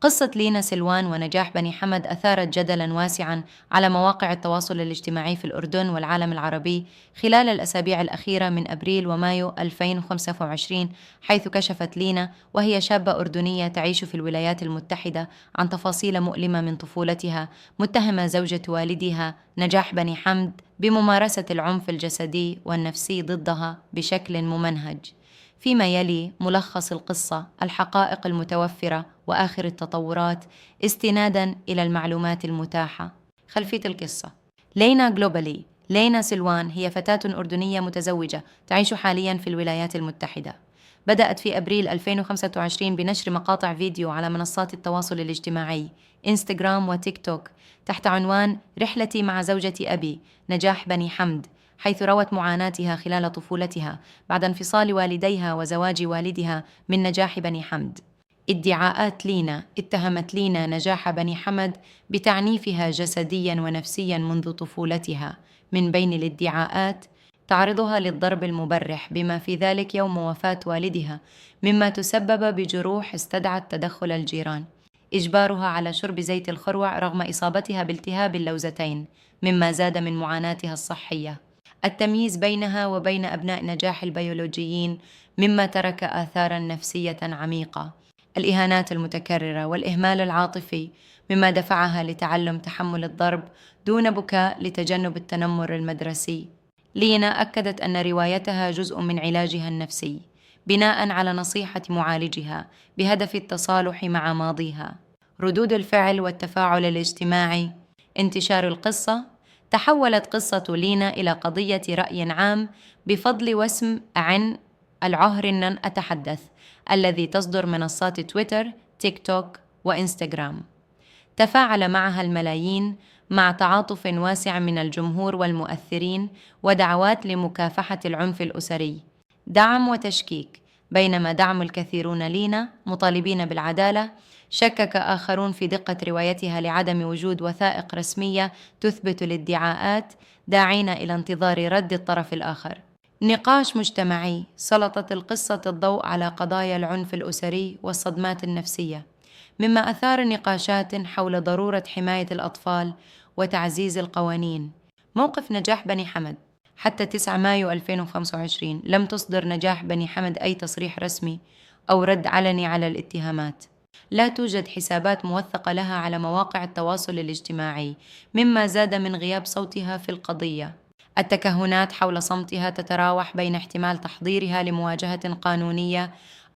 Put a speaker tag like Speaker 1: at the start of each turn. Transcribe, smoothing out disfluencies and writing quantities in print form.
Speaker 1: قصة لينا سلوان ونجاح بني حمد أثارت جدلاً واسعاً على مواقع التواصل الاجتماعي في الأردن والعالم العربي خلال الأسابيع الأخيرة من أبريل ومايو 2025، حيث كشفت لينا وهي شابة أردنية تعيش في الولايات المتحدة عن تفاصيل مؤلمة من طفولتها، متهمة زوجة والدها نجاح بني حمد بممارسة العنف الجسدي والنفسي ضدها بشكل ممنهج. فيما يلي ملخص القصة، الحقائق المتوفرة وآخر التطورات استناداً إلى المعلومات المتاحة. خلفية القصة: لينا جلوبالي. لينا سلوان هي فتاة أردنية متزوجة تعيش حالياً في الولايات المتحدة. بدأت في أبريل 2025 بنشر مقاطع فيديو على منصات التواصل الاجتماعي إنستغرام وتيك توك تحت عنوان رحلتي مع زوجة أبي نجاح بني حمد، حيث روت معاناتها خلال طفولتها بعد انفصال والديها وزواج والدها من نجاح بني حمد. ادعاءات لينا: اتهمت لينا نجاح بني حمد بتعنيفها جسديا ونفسيا منذ طفولتها. من بين الادعاءات تعرضها للضرب المبرح بما في ذلك يوم وفاة والدها، مما تسبب بجروح استدعت تدخل الجيران. إجبارها على شرب زيت الخروع رغم إصابتها بالتهاب اللوزتين، مما زاد من معاناتها الصحية. التمييز بينها وبين أبناء نجاح البيولوجيين، مما ترك آثاراً نفسية عميقة. الإهانات المتكررة والإهمال العاطفي، مما دفعها لتعلم تحمل الضرب دون بكاء لتجنب التنمر المدرسي. لينا أكدت أن روايتها جزء من علاجها النفسي، بناء على نصيحة معالجها بهدف التصالح مع ماضيها. ردود الفعل والتفاعل الاجتماعي: انتشار القصة: تحولت قصة لينا إلى قضية رأي عام بفضل وسم عن العهر أتحدث الذي تصدر منصات تويتر، تيك توك وإنستغرام. تفاعل معها الملايين، مع تعاطف واسع من الجمهور والمؤثرين ودعوات لمكافحة العنف الأسري. دعم وتشكيك: بينما دعم الكثيرون لينا مطالبين بالعدالة، شكك آخرون في دقة روايتها لعدم وجود وثائق رسمية تثبت الادعاءات، داعين إلى انتظار رد الطرف الآخر. نقاش مجتمعي: سلطت القصة الضوء على قضايا العنف الأسري والصدمات النفسية، مما أثار نقاشات حول ضرورة حماية الأطفال وتعزيز القوانين. موقف نجاح بني حمد: حتى 9 مايو 2025 لم تصدر نجاح بني حمد أي تصريح رسمي أو رد علني على الاتهامات. لا توجد حسابات موثقة لها على مواقع التواصل الاجتماعي، مما زاد من غياب صوتها في القضية. التكهنات حول صمتها تتراوح بين احتمال تحضيرها لمواجهة قانونية